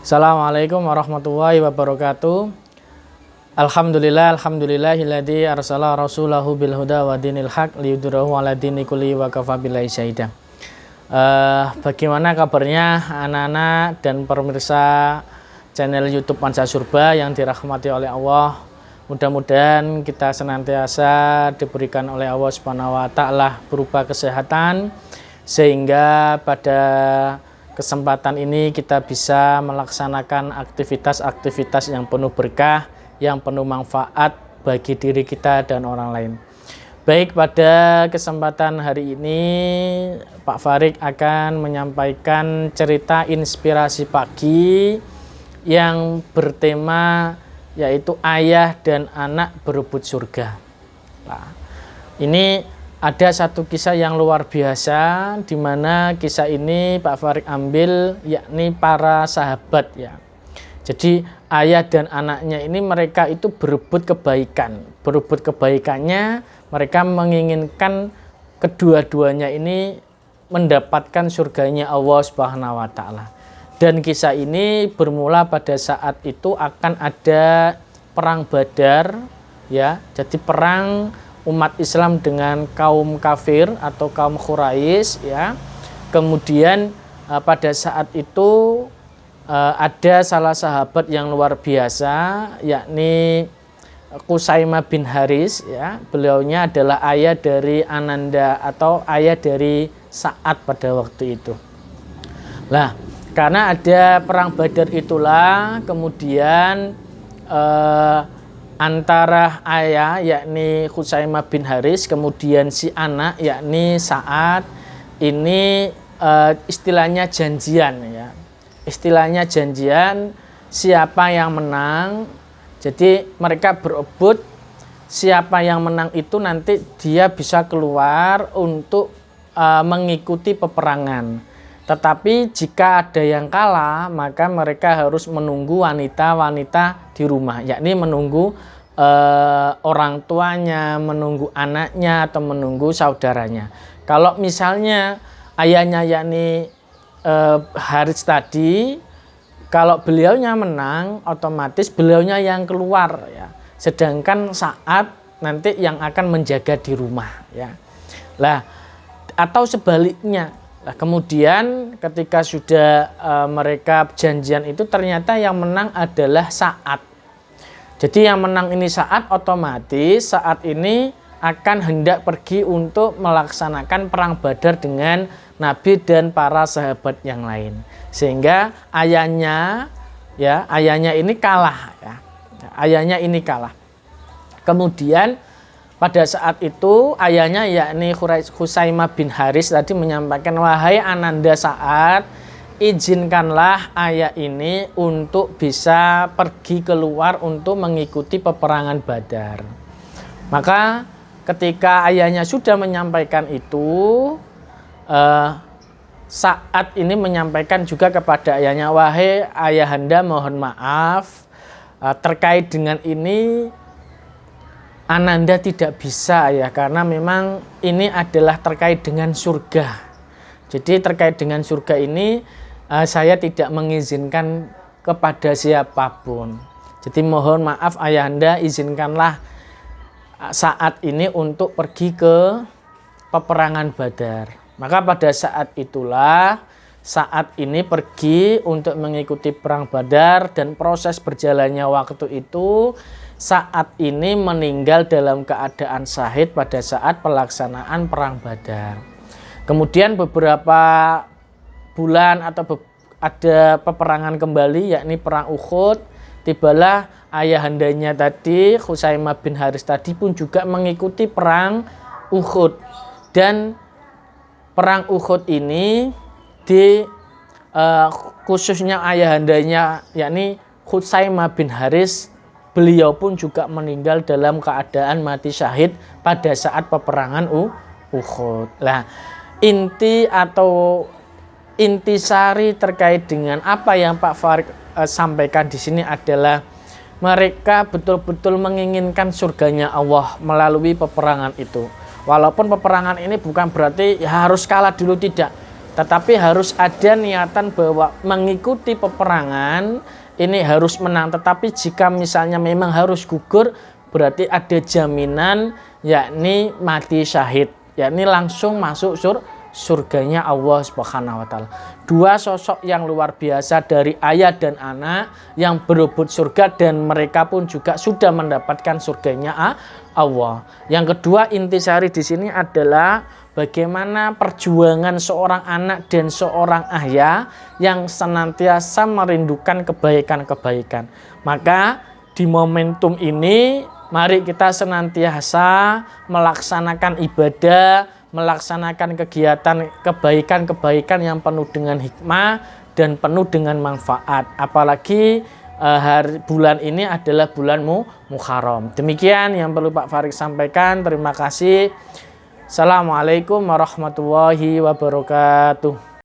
Assalamualaikum warahmatullahi wabarakatuh. Alhamdulillahilladzi arsala rasulahu bil huda wa dinil haq liyudhhirahu 'ala dini kulli wa kafa billahi syahida. Bagaimana kabarnya anak-anak dan pemirsa channel YouTube Panca Surba yang dirahmati oleh Allah? Mudah-mudahan kita senantiasa diberikan oleh Allah Subhanahu wa taala berupa kesehatan, sehingga pada kesempatan ini kita bisa melaksanakan aktivitas-aktivitas yang penuh berkah, yang penuh manfaat bagi diri kita dan orang lain. Baik, pada kesempatan hari ini Pak Farid akan menyampaikan cerita inspirasi pagi yang bertema yaitu ayah dan anak berebut surga. Nah, ini ada satu kisah yang luar biasa, di mana kisah ini Pak Farid ambil yakni para sahabat ya. Jadi ayah dan anaknya ini mereka itu berebut kebaikan. Berebut kebaikannya mereka menginginkan kedua-duanya ini mendapatkan surganya Allah Subhanahu wa taala. Dan kisah ini bermula pada saat itu akan ada perang Badar ya. Jadi perang umat Islam dengan kaum kafir atau kaum Quraisy ya. Kemudian pada saat itu ada salah sahabat yang luar biasa yakni Qusaimah bin Haris ya. Beliaunya adalah ayah dari Ananda atau ayah dari Sa'ad pada waktu itu. Nah, karena ada perang Badar itulah kemudian antara ayah yakni Qusaimah bin Haris kemudian si anak yakni Sa'ad ini istilahnya janjian ya. Istilahnya janjian siapa yang menang. Jadi mereka berebut siapa yang menang itu nanti dia bisa keluar untuk mengikuti peperangan. Tetapi jika ada yang kalah maka mereka harus menunggu wanita-wanita di rumah, yakni menunggu orang tuanya, menunggu anaknya atau menunggu saudaranya. Kalau misalnya ayahnya yakni Haris tadi, kalau beliaunya menang otomatis beliaunya yang keluar ya. Sedangkan Sa'ad nanti yang akan menjaga di rumah ya. Lah atau sebaliknya. Nah, kemudian ketika sudah mereka janjian itu ternyata yang menang adalah Sa'ad. Jadi yang menang ini Sa'ad, otomatis saat ini akan hendak pergi untuk melaksanakan perang Badar dengan Nabi dan para sahabat yang lain. Sehingga ayahnya ini kalah ya. Ayahnya ini kalah. Kemudian pada saat itu ayahnya yakni Qusaimah bin Haris tadi menyampaikan, wahai Ananda Sa'ad, izinkanlah ayah ini untuk bisa pergi keluar untuk mengikuti peperangan Badar. Maka ketika ayahnya sudah menyampaikan itu, Sa'ad ini menyampaikan juga kepada ayahnya, wahai ayahanda mohon maaf, terkait dengan ini Ananda tidak bisa ya, karena memang ini adalah terkait dengan surga. Jadi terkait dengan surga ini saya tidak mengizinkan kepada siapapun. Jadi mohon maaf ayahanda, izinkanlah saat ini untuk pergi ke peperangan Badar. Maka pada saat itulah saat ini pergi untuk mengikuti perang Badar, dan proses berjalannya waktu itu Sa'ad ini meninggal dalam keadaan syahid pada saat pelaksanaan perang Badar. Kemudian beberapa bulan atau ada peperangan kembali yakni perang Uhud. Tibalah ayahandanya tadi Qusaimah bin Haris tadi pun juga mengikuti perang Uhud. Dan perang Uhud ini khususnya ayahandanya yakni Qusaimah bin Haris, beliau pun juga meninggal dalam keadaan mati syahid pada saat peperangan Uhud. Nah, intisari terkait dengan apa yang Pak Farid sampaikan di sini adalah mereka betul-betul menginginkan surganya Allah melalui peperangan itu. Walaupun peperangan ini bukan berarti ya harus kalah dulu, tidak. tetapi harus ada niatan bahwa mengikuti peperangan ini harus menang. Tetapi jika misalnya memang harus gugur, berarti ada jaminan yakni mati syahid, yakni langsung masuk surganya Allah Subhanahu wa taala. Dua sosok yang luar biasa dari ayah dan anak yang berebut surga, dan mereka pun juga sudah mendapatkan surganya Allah. Yang kedua, intisari di sini adalah bagaimana perjuangan seorang anak dan seorang ayah yang senantiasa merindukan kebaikan-kebaikan. Maka di momentum ini mari kita senantiasa melaksanakan ibadah, melaksanakan kegiatan kebaikan-kebaikan yang penuh dengan hikmah dan penuh dengan manfaat. Apalagi bulan ini adalah bulan Muharram. Demikian yang perlu Pak Farid sampaikan. Terima kasih. Assalamualaikum warahmatullahi wabarakatuh.